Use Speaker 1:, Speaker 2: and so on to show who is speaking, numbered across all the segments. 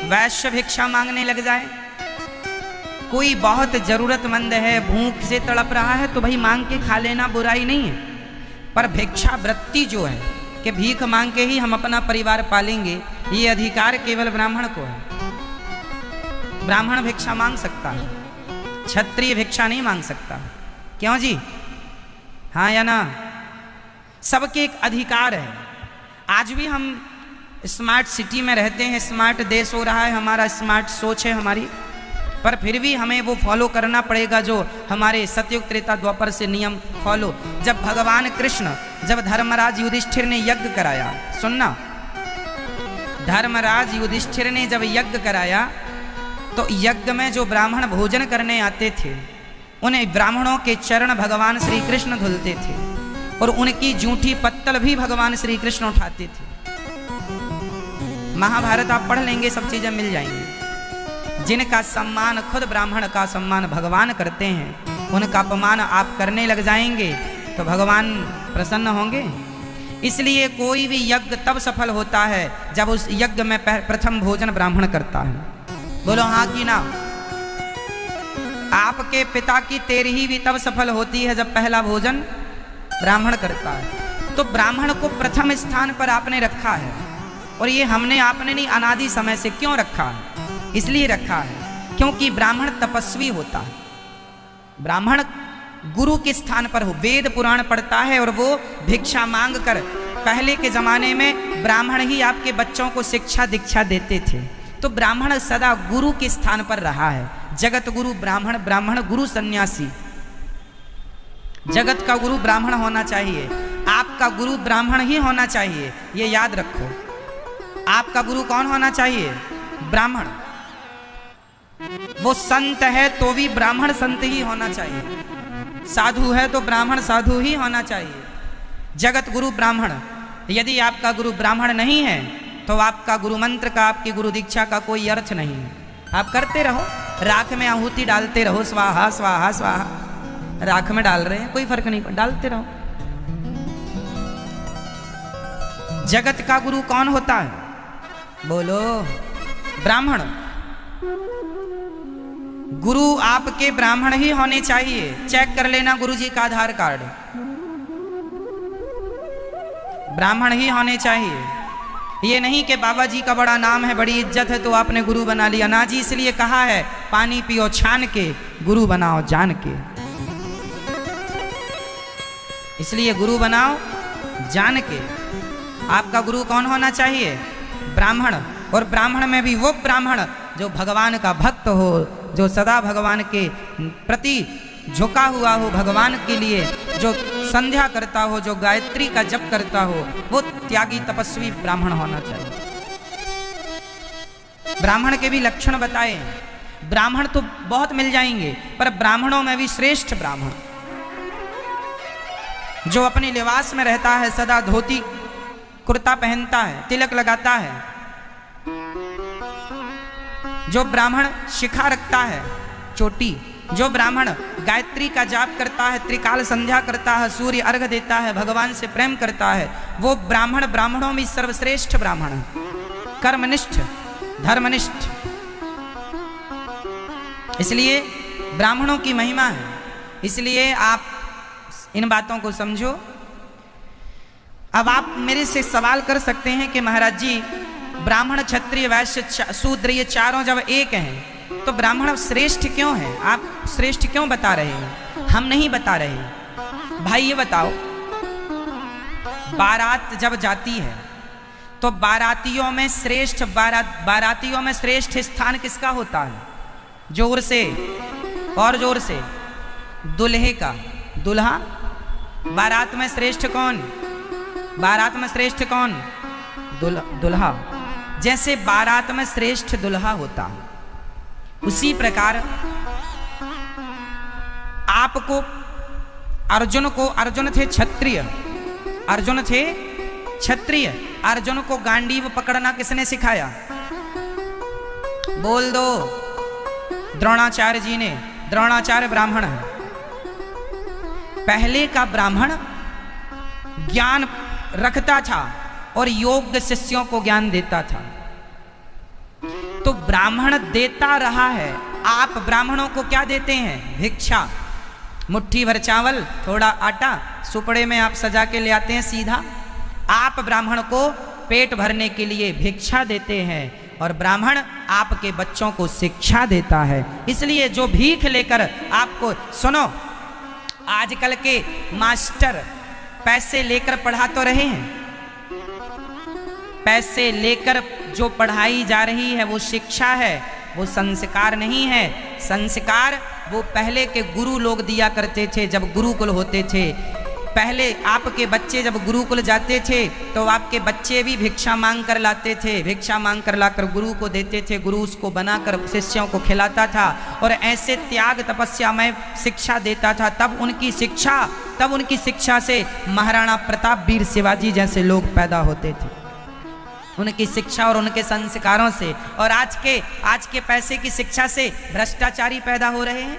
Speaker 1: वैश्य भिक्षा मांगने लग जाए, कोई बहुत जरूरतमंद है, भूख से तड़प रहा है, तो भाई मांग के खा लेना बुराई नहीं है। पर भिक्षा वृत्ति जो है कि भीख मांग के ही हम अपना परिवार पालेंगे, ये अधिकार केवल ब्राह्मण को है। ब्राह्मण भिक्षा मांग सकता है, क्षत्रिय भिक्षा नहीं मांग सकता। क्यों जी? हाँ या ना? सबके एक अधिकार है। आज भी हम स्मार्ट सिटी में रहते हैं, स्मार्ट देश हो रहा है हमारा, स्मार्ट सोच है हमारी, पर फिर भी हमें वो फॉलो करना पड़ेगा जो हमारे सतयुग त्रेता द्वापर से नियम फॉलो। जब भगवान कृष्ण, जब धर्मराज युधिष्ठिर ने यज्ञ कराया, सुनना, धर्मराज युधिष्ठिर ने जब यज्ञ कराया तो यज्ञ में जो ब्राह्मण भोजन करने आते थे, उन्हें ब्राह्मणों के चरण भगवान श्री कृष्ण धुलते थे और उनकी जूठी पत्तल भी भगवान श्री कृष्ण उठाते थे। महाभारत आप पढ़ लेंगे, सब चीजें मिल जाएंगी। जिनका सम्मान, खुद ब्राह्मण का सम्मान भगवान करते हैं, उनका अपमान आप करने लग जाएंगे तो भगवान प्रसन्न होंगे। इसलिए कोई भी यज्ञ तब सफल होता है जब उस यज्ञ में प्रथम भोजन ब्राह्मण करता है। बोलो हाँ कि ना? आपके पिता की तेरही भी तब सफल होती है जब पहला भोजन ब्राह्मण करता है। तो ब्राह्मण को प्रथम स्थान पर आपने रखा है, और ये हमने आपने नहीं, अनादि समय से क्यों रखा है? इसलिए रखा है क्योंकि ब्राह्मण तपस्वी होता है, ब्राह्मण गुरु के स्थान पर हो, वेद पुराण पढ़ता है और वो भिक्षा मांग कर, पहले के जमाने में ब्राह्मण ही आपके बच्चों को शिक्षा दीक्षा देते थे, तो ब्राह्मण सदा गुरु के स्थान पर रहा है। जगत गुरु ब्राह्मण, ब्राह्मण गुरु सन्यासी। जगत का गुरु ब्राह्मण होना चाहिए, आपका गुरु ब्राह्मण ही होना चाहिए, ये याद रखो। आपका गुरु कौन होना चाहिए? ब्राह्मण। वो संत है तो भी ब्राह्मण संत ही होना चाहिए, साधु है तो ब्राह्मण साधु ही होना चाहिए। जगत गुरु ब्राह्मण। यदि आपका गुरु ब्राह्मण नहीं है तो आपका गुरु मंत्र का, आपकी गुरु दीक्षा का कोई अर्थ नहीं है। आप करते रहो, राख में आहुति डालते रहो, स्वाहा स्वाहा स्वाहा, राख में डाल रहे हैं, कोई फर्क नहीं, डालते रहो। जगत का गुरु कौन होता है? बोलो, ब्राह्मण। गुरु आपके ब्राह्मण ही होने चाहिए। चेक कर लेना गुरुजी का आधार कार्ड, ब्राह्मण ही होने चाहिए। ये नहीं कि बाबा जी का बड़ा नाम है, बड़ी इज्जत है तो आपने गुरु बना लिया ना जी। इसलिए कहा है पानी पियो छान के, गुरु बनाओ जान के। इसलिए गुरु बनाओ जान के। आपका गुरु कौन होना चाहिए? ब्राह्मण। और ब्राह्मण में भी वो ब्राह्मण जो भगवान का भक्त हो, जो सदा भगवान के प्रति झुका हुआ हो, भगवान के लिए जो संध्या करता हो, जो गायत्री का जप करता हो, वो त्यागी तपस्वी ब्राह्मण होना चाहिए। ब्राह्मण के भी लक्षण बताए। ब्राह्मण तो बहुत मिल जाएंगे, पर ब्राह्मणों में भी श्रेष्ठ ब्राह्मण जो अपने लिबास में रहता है, सदा धोती कुर्ता पहनता है, तिलक लगाता है। जो ब्राह्मण शिखा रखता है, चोटी। जो ब्राह्मण गायत्री का जाप करता है, त्रिकाल संध्या करता है, सूर्य अर्घ देता है, भगवान से प्रेम करता है, वो ब्राह्मण ब्राह्मणों में सर्वश्रेष्ठ ब्राह्मण है। कर्मनिष्ठ, धर्मनिष्ठ। इसलिए ब्राह्मणों की महिमा है। इसलिए आप इन बातों को समझो। अब आप मेरे से सवाल कर सकते हैं कि महाराज जी, ब्राह्मण क्षत्रिय वैश्य शूद्र ये चारों जब एक हैं तो ब्राह्मण श्रेष्ठ क्यों है? आप श्रेष्ठ क्यों बता रहे हैं? हम नहीं बता रहे। भाई ये बताओ, बारात जब जाती है तो बारातियों में श्रेष्ठ, बारातियों में श्रेष्ठ स्थान किसका होता है? जोर से, और जोर से। दुल्हे का। दुल्हा। बारात में श्रेष्ठ कौन? बारात में श्रेष्ठ कौन? दुल्हा। जैसे बारात में श्रेष्ठ दुल्हा होता है, उसी प्रकार आपको, अर्जुन थे क्षत्रिय, अर्जुन थे क्षत्रिय। अर्जुन को गांडीव पकड़ना किसने सिखाया? बोल दो। द्रोणाचार्य जी ने। द्रोणाचार्य ब्राह्मण है। पहले का ब्राह्मण ज्ञान रखता था और योग्य शिष्यों को ज्ञान देता था। तो ब्राह्मण देता रहा है, आप ब्राह्मणों को क्या देते हैं? भिक्षा। मुट्ठी भर चावल, थोड़ा आटा सुपड़े में आप सजा के ले आते हैं सीधा। आप ब्राह्मण को पेट भरने के लिए भिक्षा देते हैं और ब्राह्मण आपके बच्चों को शिक्षा देता है। इसलिए जो भीख लेकर आपको, सुनो, आजकल के मास्टर पैसे लेकर पढ़ा तो रहे हैं, पैसे लेकर जो पढ़ाई जा रही है वो शिक्षा है, वो संस्कार नहीं है। संस्कार वो पहले के गुरु लोग दिया करते थे जब गुरुकुल होते थे। पहले आपके बच्चे जब गुरुकुल जाते थे तो आपके बच्चे भी भिक्षा मांग कर लाते थे, भिक्षा मांग कर लाकर गुरु को देते थे, गुरु उसको बनाकर शिष्यों को खिलाता था और ऐसे त्याग तपस्या में शिक्षा देता था। तब उनकी शिक्षा से महाराणा प्रताप, वीर शिवाजी जैसे लोग पैदा होते थे, उनकी शिक्षा और उनके संस्कारों से। और आज के पैसे की शिक्षा से भ्रष्टाचारी पैदा हो रहे हैं।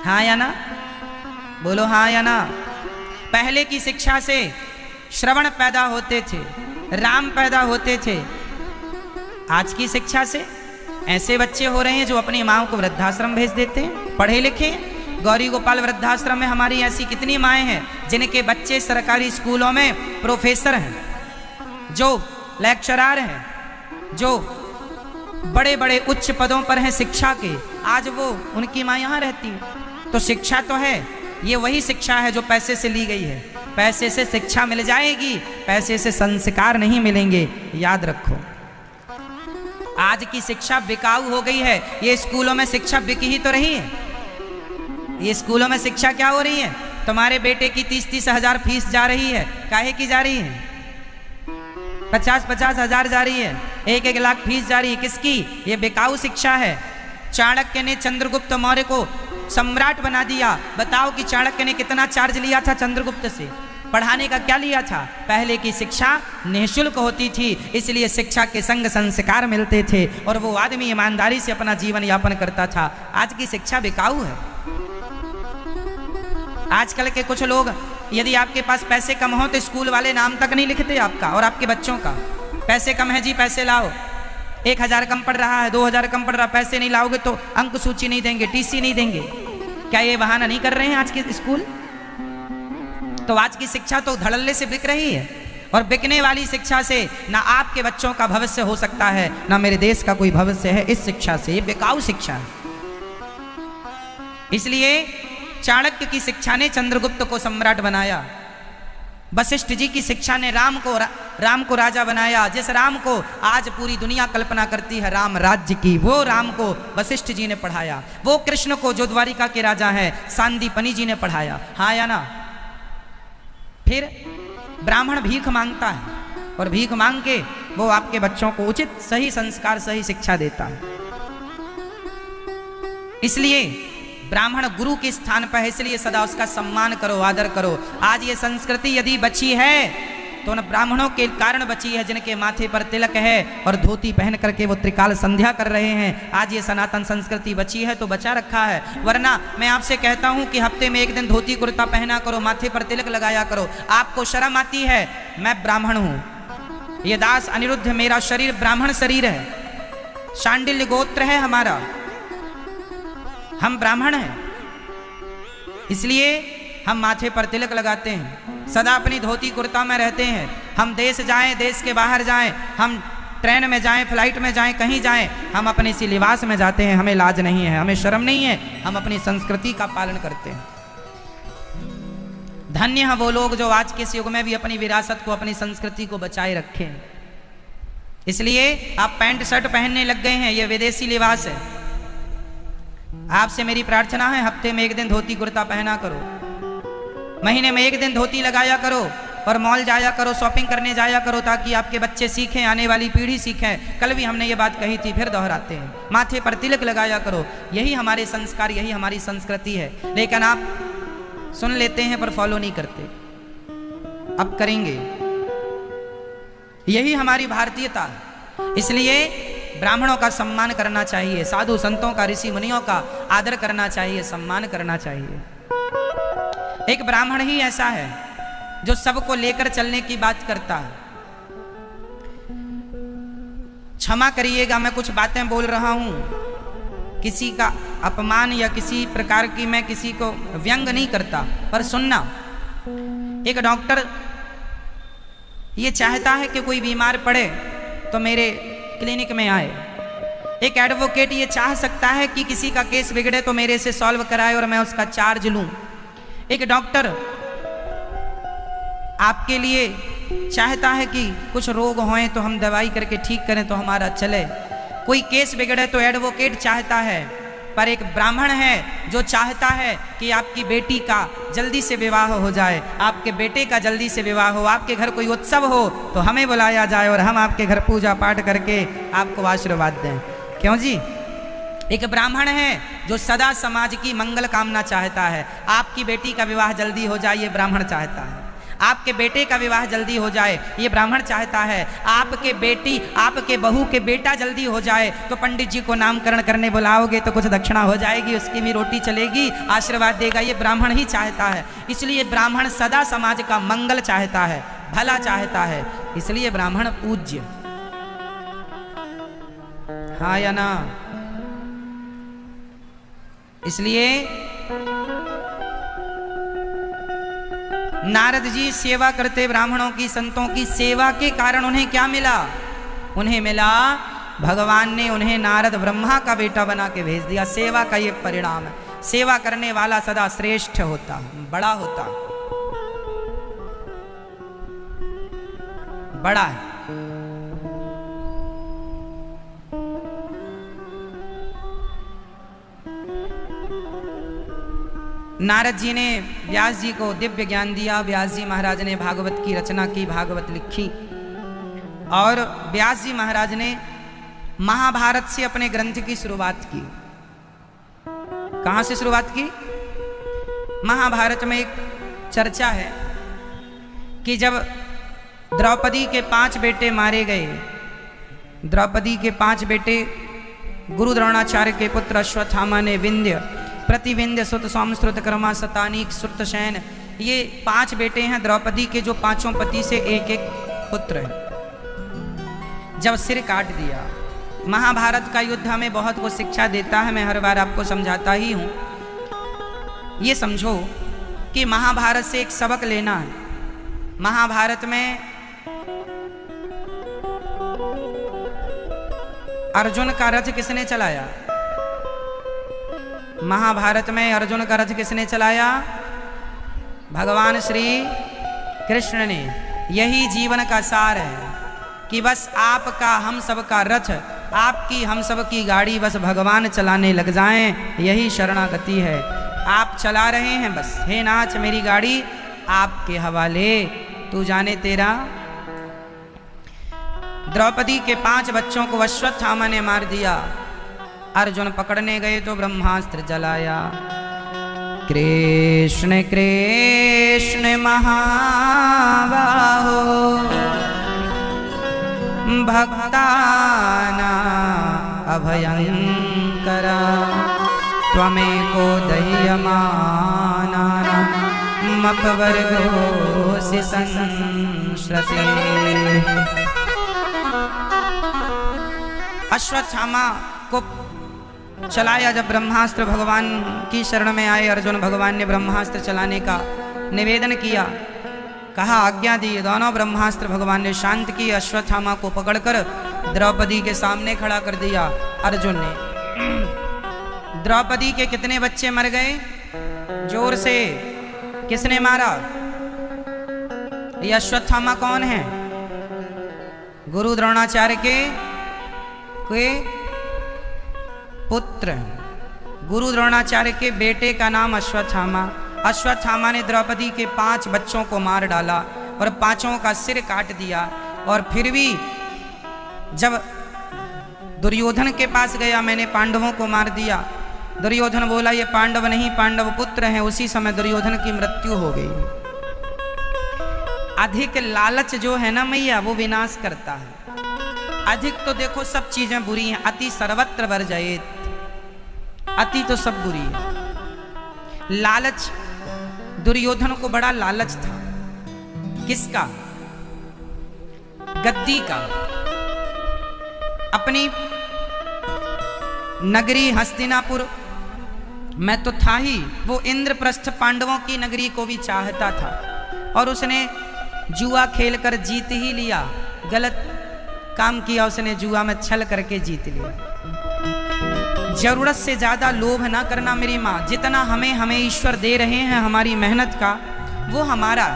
Speaker 1: हाँ या ना? बोलो हाँ या ना? पहले की शिक्षा से श्रवण पैदा होते थे, राम पैदा होते थे। आज की शिक्षा से ऐसे बच्चे हो रहे हैं जो अपनी माँ को वृद्धाश्रम भेज देते हैं, पढ़े लिखे। गौरी गोपाल वृद्धाश्रम में हमारी ऐसी कितनी माएँ हैं जिनके बच्चे सरकारी स्कूलों में प्रोफेसर हैं, जो लेक्चरार हैं, जो बड़े बड़े उच्च पदों पर हैं शिक्षा के। आज वो उनकी माँ यहाँ रहती है। तो शिक्षा तो है, ये वही शिक्षा है जो पैसे से ली गई है। पैसे से शिक्षा मिल जाएगी, पैसे से संस्कार नहीं मिलेंगे, याद रखो। आज की शिक्षा बिकाऊ हो गई है। ये स्कूलों में शिक्षा बिक ही तो रही है। ये स्कूलों में शिक्षा क्या हो रही है? तुम्हारे बेटे की 30-30 हजार फीस जा रही है। काहे की जा रही है? 50-50 हजार जा रही है, 1-1 लाख फीस जा रही है। किसकी? ये बिकाऊ शिक्षा है। चाणक्य ने चंद्रगुप्त मौर्य को सम्राट बना दिया। बताओ कि चाणक्य ने कितना चार्ज लिया था चंद्रगुप्त से? पढ़ाने का क्या लिया था? पहले की शिक्षा निःशुल्क होती थी, इसलिए शिक्षा के संग संस्कार मिलते थे और वो आदमी ईमानदारी से अपना जीवन यापन करता था। आज की शिक्षा बिकाऊ है। आजकल के कुछ लोग, यदि आपके पास पैसे कम हो तो स्कूल वाले नाम तक नहीं लिखते आपका और आपके बच्चों का। पैसे कम है जी, पैसे लाओ। 1000 कम पड़ रहा है, 2000 कम पड़ रहा है, पैसे नहीं लाओगे तो अंक सूची नहीं देंगे, टीसी नहीं देंगे। क्या ये बहाना नहीं कर रहे हैं आज के स्कूल? तो आज की शिक्षा तो धड़ल्ले से बिक रही है और बिकने वाली शिक्षा से ना आपके बच्चों का भविष्य हो सकता है, ना मेरे देश का कोई भविष्य है इस शिक्षा से। ये बिकाऊ शिक्षा है। इसलिए चाणक्य की शिक्षा ने चंद्रगुप्त को सम्राट बनाया। वशिष्ठ जी की शिक्षा ने राम को राजा बनाया। जिस राम को आज पूरी दुनिया कल्पना करती है राम राज्य की, वो राम को वशिष्ठ जी ने पढ़ाया। वो कृष्ण को जो द्वारिका के राजा हैं सांदीपनि जी ने पढ़ाया। हाँ या ना? फिर ब्राह्मण भीख मांगता है और भीख मांग के वो आपके बच्चों को उचित सही संस्कार, सही शिक्षा देता है। इसलिए ब्राह्मण गुरु के स्थान पर है, इसलिए सदा उसका सम्मान करो, आदर करो। आज ये संस्कृति यदि बची है तो उन ब्राह्मणों के कारण बची है जिनके माथे पर तिलक है और धोती पहन करके वो त्रिकाल संध्या कर रहे हैं। आज ये सनातन संस्कृति बची है तो बचा रखा है, वरना मैं आपसे कहता हूं कि हफ्ते में 1 दिन धोती कुर्ता पहना करो, माथे पर तिलक लगाया करो। आपको शर्म आती है? मैं ब्राह्मण हूं, ये दास अनिरुद्ध, मेरा शरीर ब्राह्मण शरीर है, शांडिल्य गोत्र है हमारा, हम ब्राह्मण हैं, इसलिए हम माथे पर तिलक लगाते हैं, सदा अपनी धोती कुर्ता में रहते हैं। हम देश जाएं, देश के बाहर जाएं, हम ट्रेन में जाएं, फ्लाइट में जाएं, कहीं जाएं, हम अपने सी लिबास में जाते हैं। हमें लाज नहीं है, हमें शर्म नहीं है, हम अपनी संस्कृति का पालन करते हैं। धन्य है वो लोग जो आज के इस युग में भी अपनी विरासत को, अपनी संस्कृति को बचाए रखें। इसलिए आप पैंट शर्ट पहनने लग गए हैं, ये विदेशी लिबास है। आपसे मेरी प्रार्थना है, हफ्ते में 1 दिन धोती कुर्ता पहना करो, महीने में 1 दिन धोती लगाया करो और मॉल जाया करो, शॉपिंग करने जाया करो, ताकि आपके बच्चे सीखें, आने वाली पीढ़ी सीखें। कल भी हमने ये बात कही थी, फिर दोहराते हैं, माथे पर तिलक लगाया करो। यही हमारे संस्कार, यही हमारी संस्कृति है। लेकिन आप सुन लेते हैं पर फॉलो नहीं करते। अब करेंगे, यही हमारी भारतीयता है। इसलिए ब्राह्मणों का सम्मान करना चाहिए, साधु संतों का, ऋषि मुनियों का आदर करना चाहिए, सम्मान करना चाहिए। एक ब्राह्मण ही ऐसा है जो सबको लेकर चलने की बात करता है। क्षमा करिएगा, मैं कुछ बातें बोल रहा हूं, किसी का अपमान या किसी प्रकार की मैं किसी को व्यंग नहीं करता, पर सुनना। एक डॉक्टर ये चाहता है कि कोई बीमार पड़े तो मेरे क्लिनिक में आए। एक एडवोकेट ये चाह सकता है कि किसी का केस बिगड़े तो मेरे से सॉल्व कराए और मैं उसका चार्ज लूं। एक डॉक्टर आपके लिए चाहता है कि कुछ रोग हों तो हम दवाई करके ठीक करें तो हमारा चले। कोई केस बिगड़े तो एडवोकेट चाहता है, पर एक ब्राह्मण है जो चाहता है कि आपकी बेटी का जल्दी से विवाह हो जाए, आपके बेटे का जल्दी से विवाह हो, आपके घर कोई उत्सव हो तो हमें बुलाया जाए और हम आपके घर पूजा पाठ करके आपको आशीर्वाद दें। क्यों जी? एक ब्राह्मण है जो सदा समाज की मंगल कामना चाहता है। आपकी बेटी का विवाह जल्दी हो जाए ये ब्राह्मण चाहता है, आपके बेटे का विवाह जल्दी हो जाए ये ब्राह्मण चाहता है, आपके बेटी आपके बहू के बेटा जल्दी हो जाए तो पंडित जी को नामकरण करने बुलाओगे तो कुछ दक्षिणा हो जाएगी, उसकी भी रोटी चलेगी, आशीर्वाद देगा, ये ब्राह्मण ही चाहता है। इसलिए ब्राह्मण सदा समाज का मंगल चाहता है, भला चाहता है, इसलिए ब्राह्मण पूज्य। हाँ या ना? इसलिए नारद जी सेवा करते ब्राह्मणों की, संतों की सेवा के कारण उन्हें क्या मिला? उन्हें मिला भगवान ने उन्हें नारद ब्रह्मा का बेटा बना के भेज दिया। सेवा का ये परिणाम है। सेवा करने वाला सदा श्रेष्ठ होता, बड़ा होता, बड़ा है। नारद जी ने व्यास जी को दिव्य ज्ञान दिया। व्यास जी महाराज ने भागवत की रचना की, भागवत लिखी, और व्यास जी महाराज ने महाभारत से अपने ग्रंथ की शुरुआत की। कहां से शुरुआत की? महाभारत में एक चर्चा है कि जब द्रौपदी के 5 बेटे मारे गए, द्रौपदी के 5 बेटे गुरु द्रोणाचार्य के पुत्र अश्वत्थामा ने विंध्य, प्रतिविंध्य, सुत, सोमश्रुत, कर्मा, शतानीक, श्रुतसेन, ये 5 बेटे हैं द्रौपदी के, जो 5 पति से एक एक पुत्र है। जब सिर काट दिया, महाभारत का युद्ध हमें बहुत कुछ शिक्षा देता है, मैं हर बार आपको समझाता ही हूं। ये समझो कि महाभारत से एक सबक लेना है। महाभारत में अर्जुन का रथ किसने चलाया? महाभारत में अर्जुन का रथ किसने चलाया? भगवान श्री कृष्ण ने। यही जीवन का सार है कि बस आपका हम सब का रथ, आपकी हम सब की गाड़ी बस भगवान चलाने लग जाएं, यही शरणागति है। आप चला रहे हैं, बस हे नाथ मेरी गाड़ी आपके हवाले, तू जाने तेरा। द्रौपदी के 5 बच्चों को अश्वत्थामा ने मार दिया। अर्जुन पकड़ने गए तो ब्रह्मास्त्र जलाया। कृष्ण कृष्ण महाबाहो भक्ताना अभयंकरा, त्वमेको दह्यमानामपवर्गोऽसि संश्रते। अश्वत्थामा को चलाया जब ब्रह्मास्त्र, भगवान की शरण में आए अर्जुन, भगवान ने ब्रह्मास्त्र चलाने का निवेदन किया, कहा, आज्ञा दी। दोनों ब्रह्मास्त्र भगवान ने शांत किए। अश्वत्थामा को पकड़कर द्रौपदी के सामने खड़ा कर दिया अर्जुन ने। द्रौपदी के कितने बच्चे मर गए? जोर से किसने मारा? ये अश्वत्थामा कौन है? गुरु द्रोणाचार्य के पुत्र। गुरु द्रोणाचार्य के बेटे का नाम अश्वत्थामा। अश्वत्थामा ने द्रौपदी के 5 बच्चों को मार डाला और 5 का सिर काट दिया। और फिर भी जब दुर्योधन के पास गया, मैंने पांडवों को मार दिया, दुर्योधन बोला ये पांडव नहीं पांडव पुत्र हैं। उसी समय दुर्योधन की मृत्यु हो गई। अधिक लालच जो है ना मैया, वो विनाश करता है। अधिक तो देखो सब चीजें बुरी हैं, अति सर्वत्र वर्जयेत। अति तो सब बुरी है। लालच, दुर्योधन को बड़ा लालच था। किसका? गद्दी का। अपनी नगरी हस्तिनापुर में तो था ही, वो इंद्रप्रस्थ पांडवों की नगरी को भी चाहता था और उसने जुआ खेलकर जीत ही लिया। गलत काम किया उसने, जुआ में छल करके जीत लिया। जरूरत से ज्यादा लोभ ना करना मेरी माँ। जितना हमें ईश्वर दे रहे हैं हमारी मेहनत का, वो हमारा।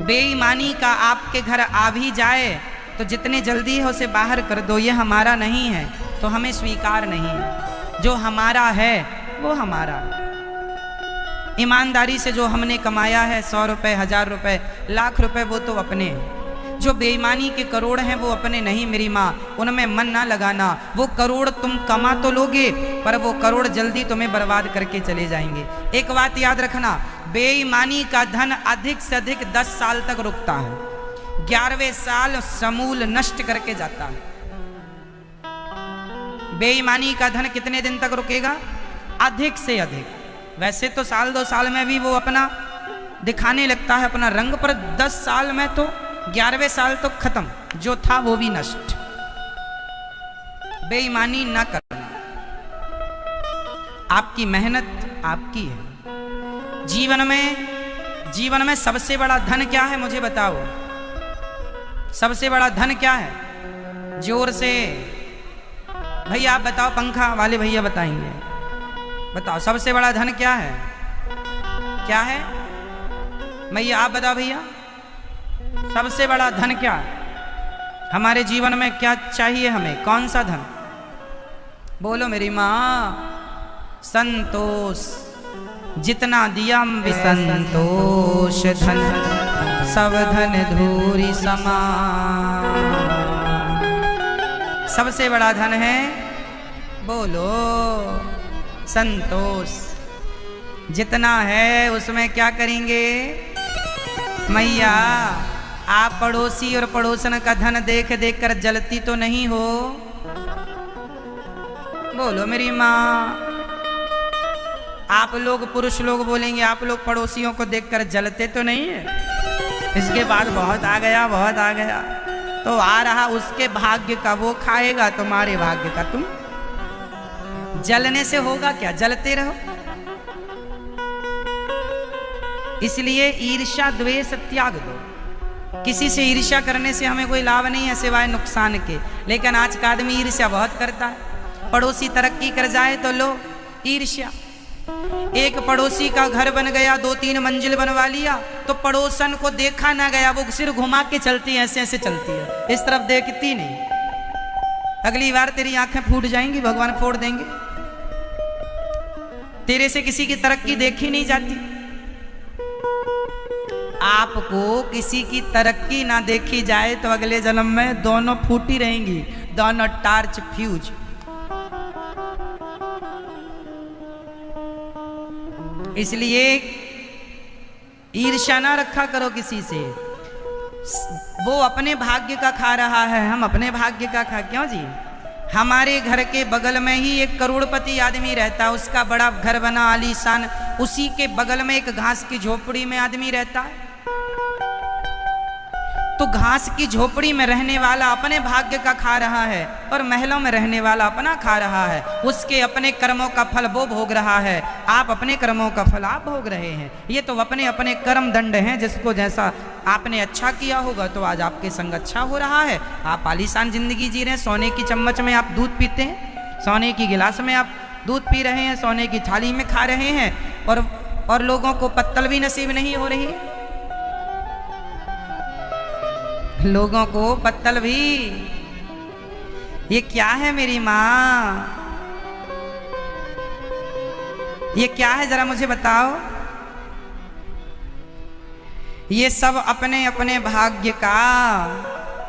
Speaker 1: बेईमानी का आपके घर आ भी जाए तो जितने जल्दी है उसे बाहर कर दो। ये हमारा नहीं है तो हमें स्वीकार नहीं है। जो हमारा है वो हमारा है। ईमानदारी से जो हमने कमाया है 100 रुपए, 1000 रुपए, लाख रुपए, वो तो अपने हैं। जो बेईमानी के करोड़ हैं वो अपने नहीं मेरी माँ, उनमें मन ना लगाना। वो करोड़ तुम कमा तो लोगे पर वो करोड़ जल्दी तुम्हें बर्बाद करके चले जाएंगे। एक बात याद रखना, बेईमानी का धन अधिक से अधिक 10 साल तक रुकता है, 11वें साल समूल नष्ट करके जाता है। बेईमानी का धन कितने दिन तक रुकेगा? अधिक से अधिक। वैसे तो साल 2 साल में भी वो अपना दिखाने लगता है अपना रंग, पर 10 साल में तो 11वें साल तो खत्म, जो था वो भी नष्ट। बेईमानी ना करना। आपकी मेहनत आपकी है। जीवन में सबसे बड़ा धन क्या है मुझे बताओ? सबसे बड़ा धन क्या है? जोर से भैया आप बताओ, पंखा वाले भैया बताएंगे। बताओ सबसे बड़ा धन क्या है? क्या है भैया? आप बताओ भैया, सबसे बड़ा धन क्या है? हमारे जीवन में क्या चाहिए हमें? कौन सा धन? बोलो मेरी माँ। संतोष। जितना दिया संतोष धन, सब धन धूरी समान। सबसे बड़ा धन है, बोलो, संतोष। जितना है उसमें क्या करेंगे? मैया आप पड़ोसी और पड़ोसन का धन देख देख कर जलती तो नहीं हो? बोलो मेरी माँ। आप लोग पुरुष लोग बोलेंगे आप लोग पड़ोसियों को देखकर जलते तो नहीं है? इसके बाद बहुत आ गया, बहुत आ गया, तो आ रहा उसके भाग्य का, वो खाएगा तुम्हारे भाग्य का। तुम जलने से होगा क्या? जलते रहो। इसलिए ईर्ष्या द्वेष त्याग दो। किसी से ईर्ष्या करने से हमें कोई लाभ नहीं है सिवाय नुकसान के। लेकिन आज का आदमी ईर्ष्या बहुत करता है। पड़ोसी तरक्की कर जाए तो लो ईर्ष्या। एक पड़ोसी का घर बन गया, 2-3 मंजिल बनवा लिया, तो पड़ोसन को देखा ना गया, वो सिर घुमा के चलती है, ऐसे ऐसे चलती है, इस तरफ देखती नहीं। अगली बार तेरी आंखें फूट जाएंगी, भगवान फोड़ देंगे। तेरे से किसी की तरक्की देखी नहीं जाती। आपको किसी की तरक्की ना देखी जाए तो अगले जन्म में दोनों फूटी रहेंगी, दोनों टार्च फ्यूज। इसलिए ईर्ष्या ना रखा करो किसी से। वो अपने भाग्य का खा रहा है, हम अपने भाग्य का खा। क्यों जी? हमारे घर के बगल में ही एक करोड़पति आदमी रहता है, उसका बड़ा घर बना आलीशान, उसी के बगल में एक घास की झोपड़ी में आदमी रहता है। तो घास की झोपड़ी में रहने वाला अपने भाग्य का खा रहा है और महलों में रहने वाला अपना खा रहा है। उसके अपने कर्मों का फल वो भोग रहा है, आप अपने कर्मों का फल आप भोग रहे हैं। ये तो अपने अपने कर्म दंड हैं। जिसको जैसा आपने अच्छा किया होगा तो आज आपके संग अच्छा हो रहा है। आप आलीशान जिंदगी जी रहे हैं, सोने की चम्मच में आप दूध पीते हैं, सोने की गिलास में आप दूध पी रहे हैं, सोने की थाली में खा रहे हैं, और लोगों को पत्तल भी नसीब नहीं हो रही है। लोगों को पत्तल भी। ये क्या है मेरी माँ? ये क्या है जरा मुझे बताओ। ये सब अपने अपने भाग्य का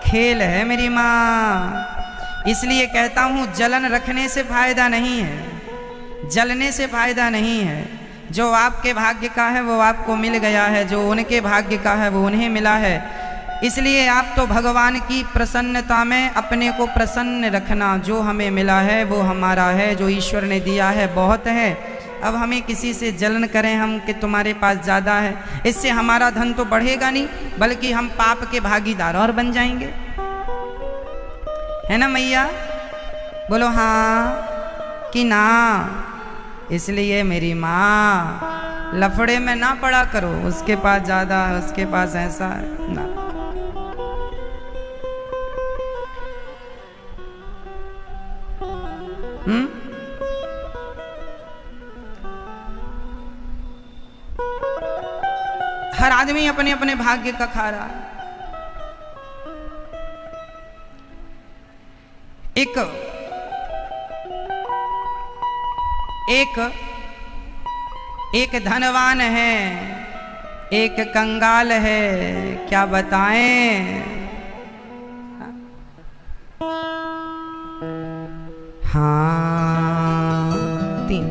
Speaker 1: खेल है मेरी माँ। इसलिए कहता हूं जलन रखने से फायदा नहीं है, जलने से फायदा नहीं है। जो आपके भाग्य का है वो आपको मिल गया है, जो उनके भाग्य का है वो उन्हें मिला है। इसलिए आप तो भगवान की प्रसन्नता में अपने को प्रसन्न रखना। जो हमें मिला है वो हमारा है, जो ईश्वर ने दिया है बहुत है। अब हमें किसी से जलन करें हम कि तुम्हारे पास ज़्यादा है, इससे हमारा धन तो बढ़ेगा नहीं, बल्कि हम पाप के भागीदार और बन जाएंगे। है ना मैया? बोलो हाँ कि ना। इसलिए मेरी माँ लफड़े में ना पड़ा करो, उसके पास ज्यादा, उसके पास ऐसा है ना। हर आदमी अपने अपने भाग्य का खा रहा है। एक धनवान है, एक कंगाल है, क्या बताएं। हाँ, तीन।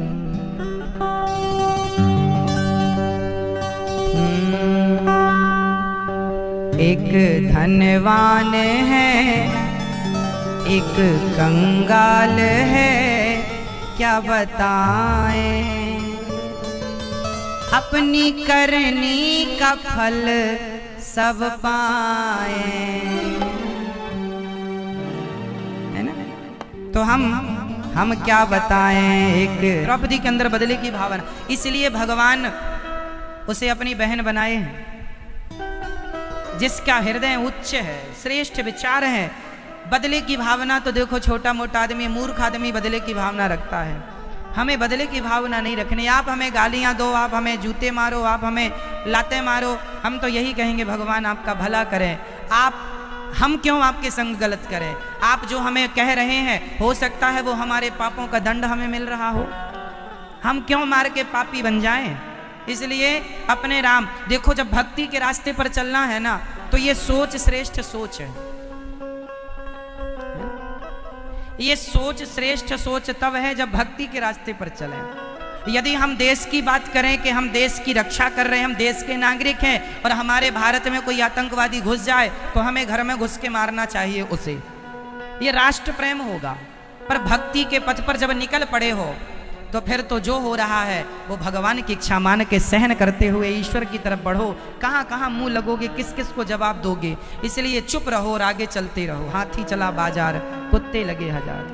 Speaker 1: एक धनवान है, एक कंगाल है, क्या बताएं। अपनी करनी का फल सब पाए, है ना? तो हम क्या बताएं। एक द्रौपदी के अंदर बदले की भावना, इसलिए भगवान उसे अपनी बहन बनाए हैं। जिसका हृदय उच्च है, श्रेष्ठ विचार है, बदले की भावना तो देखो छोटा मोटा आदमी, मूर्ख आदमी बदले की भावना रखता है। हमें बदले की भावना नहीं रखनी। आप हमें गालियां दो, आप हमें जूते मारो, आप हमें लाते मारो, हम तो यही कहेंगे भगवान आपका भला करें। हम क्यों आपके संग गलत करें। आप जो हमें कह रहे हैं, हो सकता है वो हमारे पापों का दंड हमें मिल रहा हो, हम क्यों मार के पापी बन जाएं। इसलिए अपने राम देखो, जब भक्ति के रास्ते पर चलना है ना, तो ये सोच श्रेष्ठ सोच है। ये सोच श्रेष्ठ सोच तब है जब भक्ति के रास्ते पर चलें। यदि हम देश की बात करें कि हम देश की रक्षा कर रहे हैं, हम देश के नागरिक हैं, और हमारे भारत में कोई आतंकवादी घुस जाए तो हमें घर में घुस के मारना चाहिए उसे, ये राष्ट्र प्रेम होगा। पर भक्ति के पथ पर जब निकल पड़े हो तो फिर तो जो हो रहा है वो भगवान की इच्छा मान के सहन करते हुए ईश्वर की तरफ बढ़ो। कहाँ कहाँ मुंह लगोगे, किस किस को जवाब दोगे। इसलिए चुप रहो और आगे चलते रहो। हाथी चला बाजार, कुत्ते लगे हजार।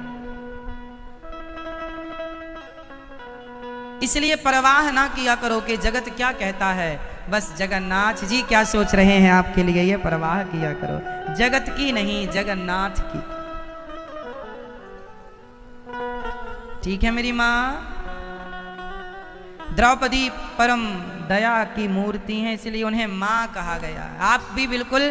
Speaker 1: इसलिए परवाह ना किया करो कि जगत क्या कहता है, बस जगन्नाथ जी क्या सोच रहे हैं आपके लिए, ये परवाह किया करो। जगत की नहीं, जगन्नाथ की। ठीक है मेरी माँ? द्रौपदी परम दया की मूर्ति हैं, इसलिए उन्हें माँ कहा गया। आप भी बिल्कुल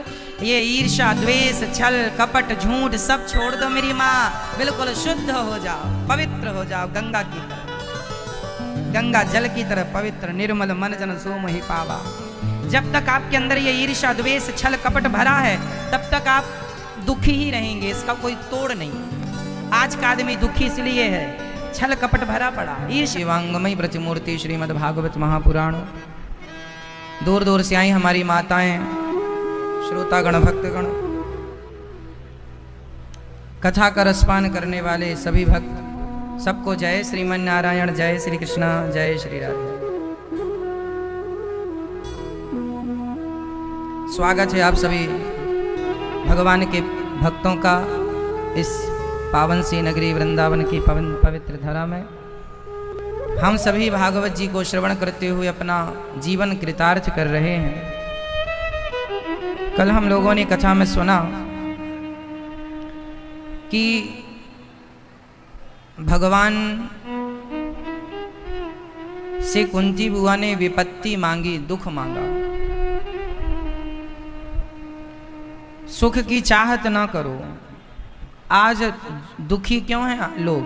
Speaker 1: ये ईर्ष्या, द्वेष, छल, कपट, झूठ सब छोड़ दो मेरी माँ। बिल्कुल शुद्ध हो जाओ, पवित्र हो जाओ, गंगा की तरह, गंगा जल की तरह पवित्र। निर्मल मन जन सो मोहि पावा। जब तक आपके अंदर ये ईर्ष्या, द्वेष, छल, कपट भरा है, तब तक आप दुखी ही रहेंगे, इसका कोई तोड़ नहीं। आज का आदमी दुखी इसलिए है, छल कपट भरा पड़ा। ये शिवांगमयी प्रतिमूर्ति श्रीमद् भागवत महापुराण। दूर दूर से आई हमारी माताएं, श्रोतागण, भक्तगण, कथा का रसपान करने वाले सभी भक्त, सबको जय श्रीमन नारायण, जय श्री कृष्ण, जय श्री राधे। स्वागत है आप सभी भगवान के भक्तों का इस पावन सी नगरी वृंदावन की पवित्र धरा में। हम सभी भागवत जी को श्रवण करते हुए अपना जीवन कृतार्थ कर रहे हैं। कल हम लोगों ने कथा में सुना कि भगवान से कुंती बुआ ने विपत्ति मांगी, दुख मांगा। सुख की चाहत ना करो। आज दुखी क्यों हैं लोग?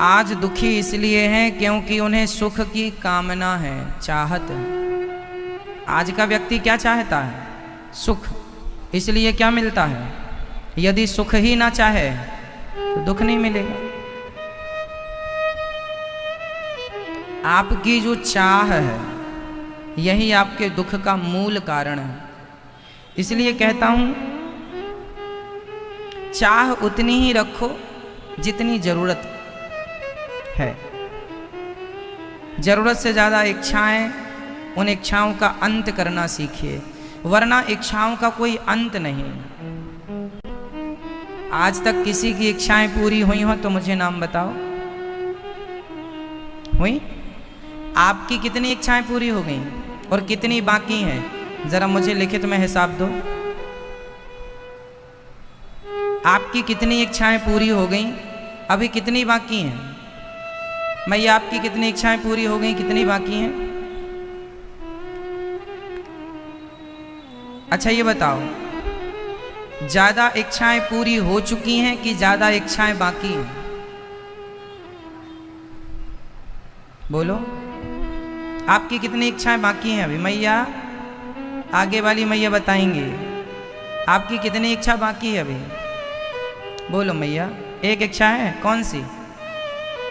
Speaker 1: आज दुखी इसलिए हैं क्योंकि उन्हें सुख की कामना है, चाहत है। आज का व्यक्ति क्या चाहता है? सुख। इसलिए क्या मिलता है? यदि सुख ही ना चाहे तो दुख नहीं मिलेगा। आपकी जो चाह है यही आपके दुख का मूल कारण है। इसलिए कहता हूं, चाह उतनी ही रखो जितनी जरूरत है। जरूरत से ज्यादा इच्छाएं, उन इच्छाओं का अंत करना सीखिए, वरना इच्छाओं का कोई अंत नहीं। आज तक किसी की इच्छाएं पूरी हुई हो तो मुझे नाम बताओ। हुई? आपकी कितनी इच्छाएं पूरी हो गई और कितनी बाकी हैं? जरा मुझे लिखित में हिसाब दो। आपकी कितनी इच्छाएं पूरी हो गई, अभी कितनी बाकी हैं? मैया आपकी कितनी इच्छाएं पूरी हो गई, कितनी बाकी हैं? अच्छा ये बताओ, ज्यादा इच्छाएं पूरी हो चुकी हैं कि ज्यादा इच्छाएं बाकी हैं? बोलो, आपकी कितनी इच्छाएं बाकी हैं अभी? मैया आगे वाली मैया बताएंगे आपकी कितनी इच्छा बाकी है अभी। बोलो मैया। एक इच्छा है, कौन सी?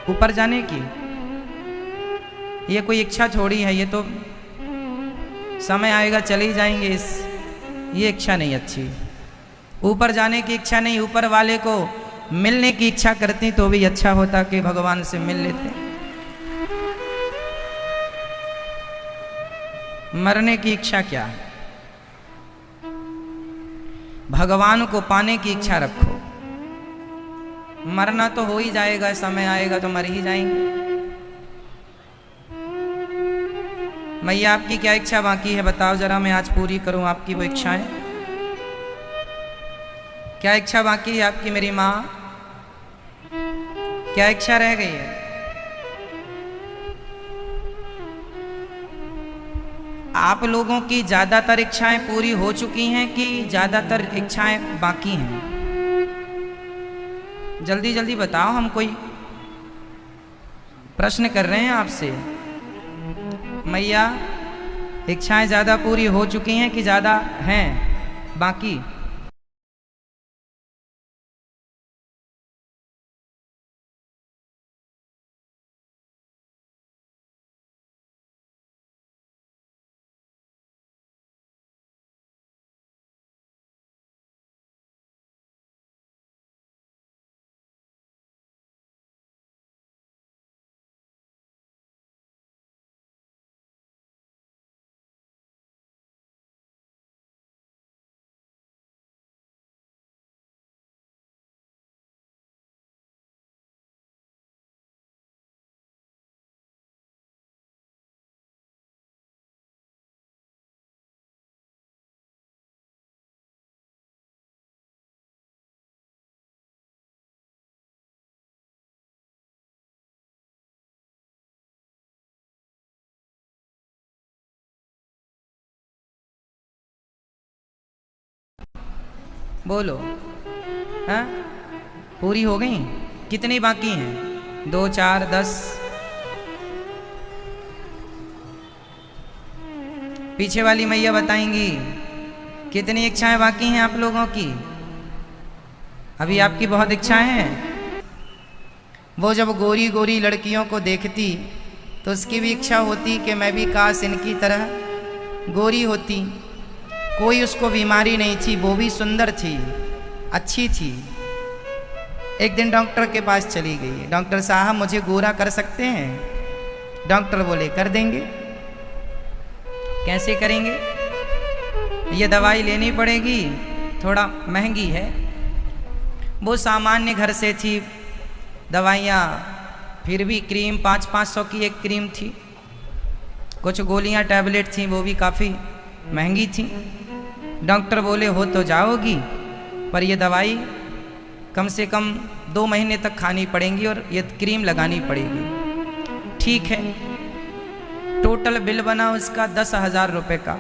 Speaker 1: ऊपर जाने की। ये कोई इच्छा थोड़ी है, ये तो समय आएगा चले ही जाएंगे। ये इच्छा नहीं अच्छी। ऊपर जाने की इच्छा नहीं, ऊपर वाले को मिलने की इच्छा करती तो भी अच्छा होता कि भगवान से मिल लेते। मरने की इच्छा क्या है? भगवान को पाने की इच्छा रखो। मरना तो हो ही जाएगा, समय आएगा तो मर ही जाएंगे। मैया आपकी क्या इच्छा बाकी है बताओ जरा, मैं आज पूरी करूं आपकी वो इच्छाएं। क्या इच्छा बाकी है आपकी मेरी माँ? क्या इच्छा रह गई है? आप लोगों की ज्यादातर इच्छाएं पूरी हो चुकी हैं कि ज्यादातर इच्छाएं बाकी हैं? जल्दी जल्दी बताओ, हम कोई प्रश्न कर रहे हैं आपसे। मैया इच्छाएं ज्यादा पूरी हो चुकी हैं कि ज्यादा हैं बाकी? बोलो। हाँ, पूरी हो गई? कितनी बाकी हैं? 2, 4, 10? पीछे वाली मैया बताएंगी कितनी इच्छाएं बाकी हैं आप लोगों की। अभी आपकी बहुत इच्छाएं हैं। वो जब गोरी गोरी लड़कियों को देखती तो उसकी भी इच्छा होती कि मैं भी काश इनकी तरह गोरी होती। कोई उसको बीमारी नहीं थी, वो भी सुंदर थी, अच्छी थी। एक दिन डॉक्टर के पास चली गई। डॉक्टर साहब मुझे गोरा कर सकते हैं? डॉक्टर बोले कर देंगे। कैसे करेंगे? ये दवाई लेनी पड़ेगी, थोड़ा महंगी है। वो सामान्य घर से थी दवाइयाँ, फिर भी क्रीम 500-500 की एक क्रीम थी। कुछ गोलियाँ टैबलेट थी, वो भी काफ़ी महंगी थी। डॉक्टर बोले हो तो जाओगी, पर ये दवाई कम से कम 2 महीने तक खानी पड़ेगी और ये क्रीम लगानी पड़ेगी। ठीक है। टोटल बिल बना उसका 10,000 रुपये का।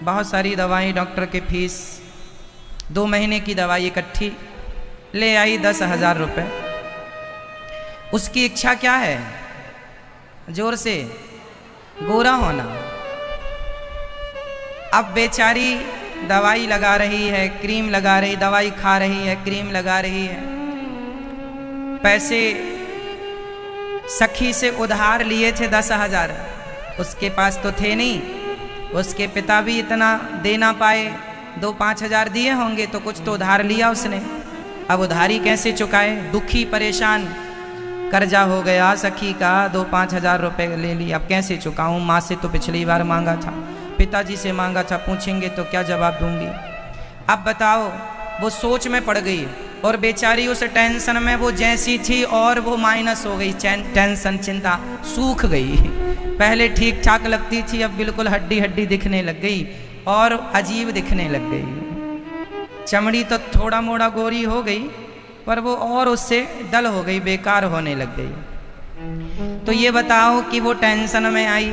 Speaker 1: बहुत सारी दवाई, डॉक्टर के फीस, 2 महीने की दवाई इकट्ठी ले आई 10,000 रुपये। उसकी इच्छा क्या है? जोर से, गोरा होना। अब बेचारी दवाई लगा रही है, क्रीम लगा रही, दवाई खा रही है, क्रीम लगा रही है। पैसे सखी से उधार लिए थे 10,000, उसके पास तो थे नहीं। उसके पिता भी इतना दे ना पाए, 2-5 हज़ार दिए होंगे तो कुछ तो उधार लिया उसने। अब उधारी कैसे चुकाए? दुखी परेशान, कर्जा हो गया सखी का, 2-5 हज़ार रुपये ले ली। अब कैसे चुकाऊं? माँ से तो पिछली बार मांगा था, पिताजी से मांगा था, पूछेंगे तो क्या जवाब दूंगी? अब बताओ, वो सोच में पड़ गई। और बेचारी उस टेंशन में वो जैसी थी और वो माइनस हो गई, टेंशन चिंता सूख गई। पहले ठीक ठाक लगती थी, अब बिल्कुल हड्डी हड्डी दिखने लग गई और अजीब दिखने लग गई। चमड़ी तो थोड़ा मोड़ा गोरी हो गई पर वो और उससे डल हो गई, बेकार होने लग गई। तो ये बताओ कि वो टेंशन में आई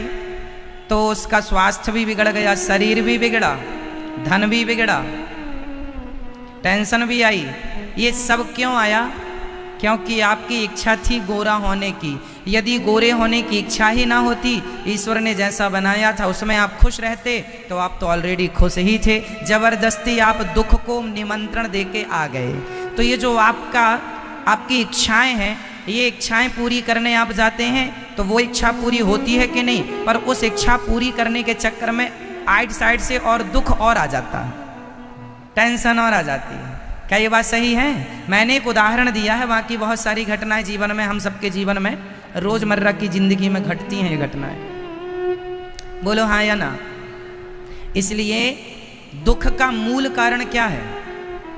Speaker 1: तो उसका स्वास्थ्य भी बिगड़ गया, शरीर भी बिगड़ा, धन भी बिगड़ा, टेंशन भी आई। ये सब क्यों आया? क्योंकि आपकी इच्छा थी गोरा होने की। यदि गोरे होने की इच्छा ही ना होती, ईश्वर ने जैसा बनाया था उसमें आप खुश रहते, तो आप तो ऑलरेडी खुश ही थे। जबरदस्ती आप दुख को निमंत्रण देके आ गए। तो ये जो आपकी इच्छाएं हैं, ये इच्छाएं पूरी करने आप जाते हैं तो वो इच्छा पूरी होती है कि नहीं, पर उस इच्छा पूरी करने के चक्कर में आइट साइड से और दुख और आ जाता है, टेंशन और आ जाती है। क्या ये बात सही है? मैंने एक उदाहरण दिया है, बाकी बहुत सारी घटनाएं जीवन में, हम सबके जीवन में, रोजमर्रा की जिंदगी में घटती हैं ये घटनाएं। बोलो हाँ या ना? इसलिए दुख का मूल कारण क्या है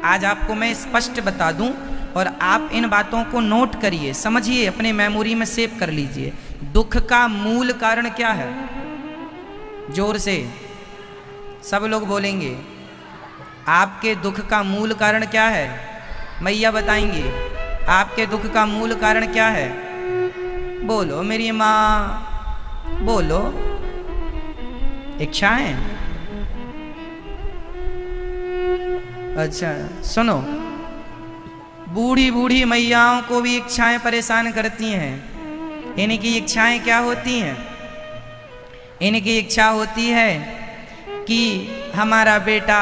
Speaker 1: आज आपको मैं स्पष्ट बता दूं, और आप इन बातों को नोट करिए, समझिए, अपने मेमोरी में सेव कर लीजिए। दुख का मूल कारण क्या है? जोर से सब लोग बोलेंगे। आपके दुख का मूल कारण क्या है? मैया बताएंगी। आपके दुख का मूल कारण क्या है? बोलो मेरी माँ, बोलो। इच्छाएं? अच्छा सुनो, बूढ़ी बूढ़ी मैयाओं को भी इच्छाएं परेशान करती हैं। इनकी इच्छाएं क्या होती हैं? इनकी इच्छा होती है कि हमारा बेटा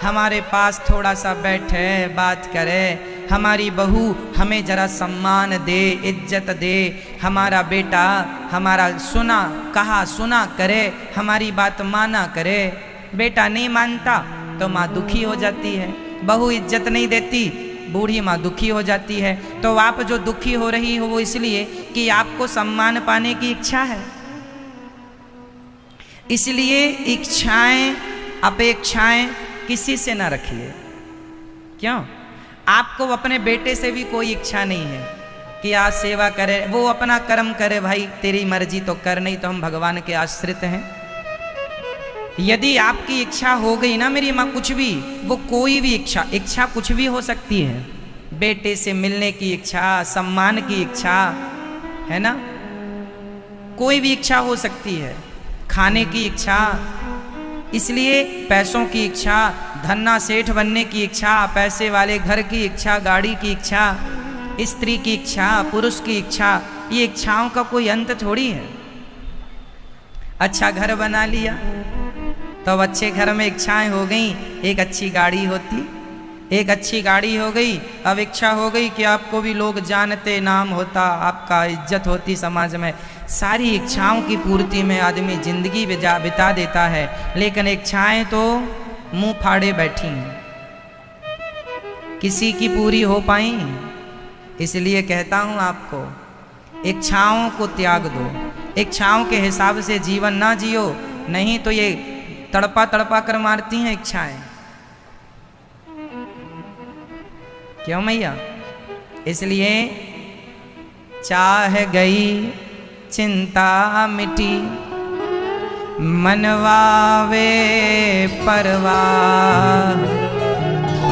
Speaker 1: हमारे पास थोड़ा सा बैठे, बात करे, हमारी बहू हमें जरा सम्मान दे, इज्जत दे, हमारा बेटा हमारा सुना कहा सुना करे, हमारी बात माना करे। बेटा नहीं मानता तो माँ दुखी हो जाती है, बहू इज्जत नहीं देती, बूढ़ी माँ दुखी हो जाती है। तो आप जो दुखी हो रही हो वो इसलिए कि आपको सम्मान पाने की इच्छा है। इसलिए इच्छाएं, अपेक्षाएं किसी से ना रखिए। क्यों? आपको अपने बेटे से भी कोई इच्छा नहीं है कि आज सेवा करे, वो अपना कर्म करे, भाई तेरी मर्जी तो कर, नहीं तो हम भगवान के आश्रित हैं। यदि आपकी इच्छा हो गई ना मेरी माँ, कुछ भी, वो कोई भी इच्छा कुछ भी हो सकती है। बेटे से मिलने की इच्छा, सम्मान की इच्छा, है ना, कोई भी इच्छा हो सकती है, खाने की इच्छा, इसलिए पैसों की इच्छा, धन्ना सेठ बनने की इच्छा, पैसे वाले घर की इच्छा, गाड़ी की इच्छा, स्त्री की इच्छा, पुरुष की इच्छा, ये इच्छाओं का कोई अंत थोड़ी है। अच्छा घर बना लिया तो अब अच्छे घर में इच्छाएं हो गई, एक अच्छी गाड़ी होती, एक अच्छी गाड़ी हो गई, अब इच्छा हो गई कि आपको भी लोग जानते, नाम होता, आपका इज्जत होती समाज में। सारी इच्छाओं की पूर्ति में आदमी जिंदगी बिता देता है, लेकिन इच्छाएं तो मुंह फाड़े बैठी हैं, किसी की पूरी हो पाई। इसलिए कहता हूं आपको, इच्छाओं को त्याग दो, इच्छाओं के हिसाब से जीवन ना जियो, नहीं तो ये तड़पा तड़पा कर मारती हैं इच्छाएं। क्यों मैया? इसलिए चाह गई चिंता मिटी, मनवावे परवाह,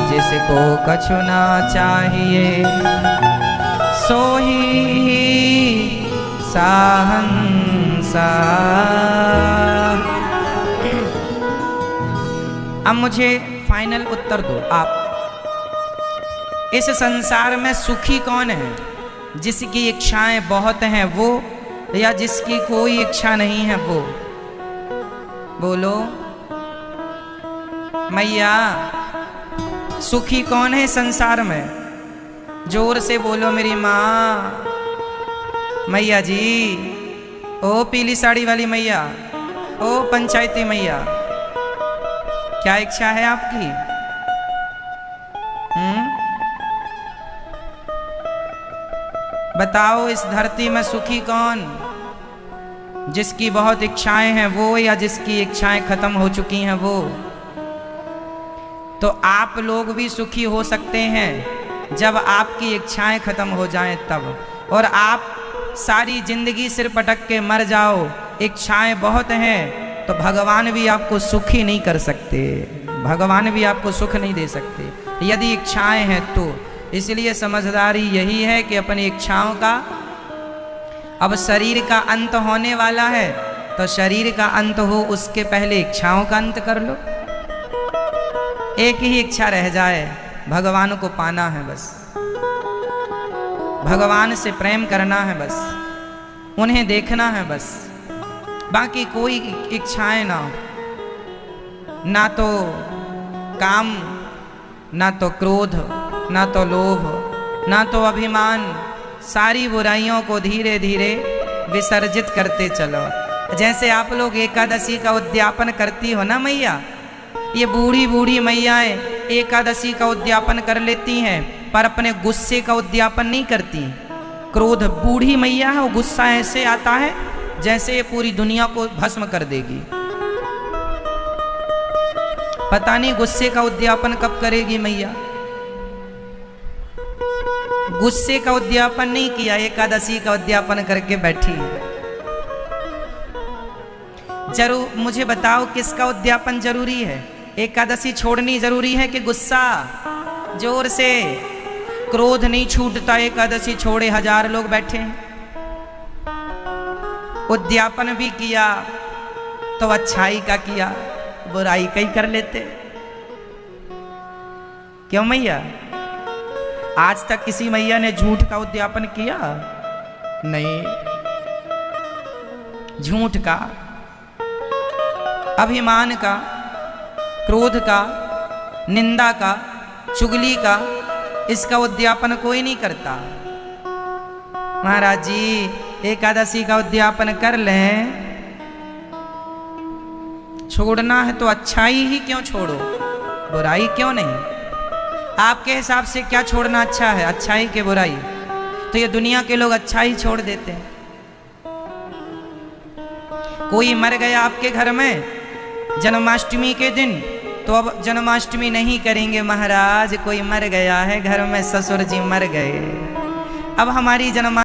Speaker 1: जिसको कछु ना चाहिए सो ही साहंसा। अब मुझे फाइनल उत्तर दो आप, इस संसार में सुखी कौन है? जिसकी इच्छाएं बहुत हैं वो, या जिसकी कोई इच्छा नहीं है वो? बोलो मैया, सुखी कौन है संसार में? जोर से बोलो मेरी माँ। मैया जी, ओ पीली साड़ी वाली मैया, ओ पंचायती मैया, क्या इच्छा है आपकी? बताओ, इस धरती में सुखी कौन? जिसकी बहुत इच्छाएं हैं वो, या जिसकी इच्छाएं खत्म हो चुकी हैं वो? तो आप लोग भी सुखी हो सकते हैं जब आपकी इच्छाएं खत्म हो जाएं तब, और आप सारी जिंदगी सिर पटक के मर जाओ, इच्छाएं बहुत हैं, तो भगवान भी आपको सुख ही नहीं कर सकते, भगवान भी आपको सुख नहीं दे सकते यदि इच्छाएं हैं तो। इसलिए समझदारी यही है कि अपनी इच्छाओं का, अब शरीर का अंत होने वाला है तो शरीर का अंत हो उसके पहले इच्छाओं का अंत कर लो। एक ही इच्छा रह जाए, भगवान को पाना है बस, भगवान से प्रेम करना है बस, उन्हें देखना है बस, बाकी कोई इच्छाएं ना हो, ना तो काम, ना तो क्रोध, ना तो लोभ, ना तो अभिमान, सारी बुराइयों को धीरे धीरे विसर्जित करते चलो। जैसे आप लोग एकादशी का उद्यापन करती हो ना मैया, ये बूढ़ी बूढ़ी मैयाएं एकादशी का उद्यापन कर लेती हैं पर अपने गुस्से का उद्यापन नहीं करती। क्रोध बूढ़ी मैया है, गुस्सा ऐसे आता है जैसे ये पूरी दुनिया को भस्म कर देगी। पता नहीं गुस्से का उद्यापन कब करेगी मैया। गुस्से का उद्यापन नहीं किया, एकादशी का उद्यापन करके बैठी है। जरूर मुझे बताओ किसका उद्यापन जरूरी है? एकादशी छोड़नी जरूरी है कि गुस्सा? जोर से। क्रोध नहीं छूटता, एकादशी छोड़े 1000 लोग बैठे हैं। उद्यापन भी किया तो अच्छाई का किया, बुराई का ही कर लेते। क्यों मैया? आज तक किसी मैया ने झूठ का उद्यापन किया नहीं। झूठ का, अभिमान का, क्रोध का, निंदा का, चुगली का, इसका उद्यापन कोई नहीं करता। महाराज जी एकादशी का उद्यापन कर लें, छोड़ना है तो अच्छाई ही क्यों छोड़ो, बुराई क्यों नहीं? आपके हिसाब से क्या छोड़ना अच्छा है, अच्छाई के बुराई? तो ये दुनिया के लोग अच्छाई छोड़ देते हैं। कोई मर गया आपके घर में जन्माष्टमी के दिन, तो अब जन्माष्टमी नहीं करेंगे महाराज, कोई मर गया है घर में, ससुर जी मर गए, अब हमारी जन्म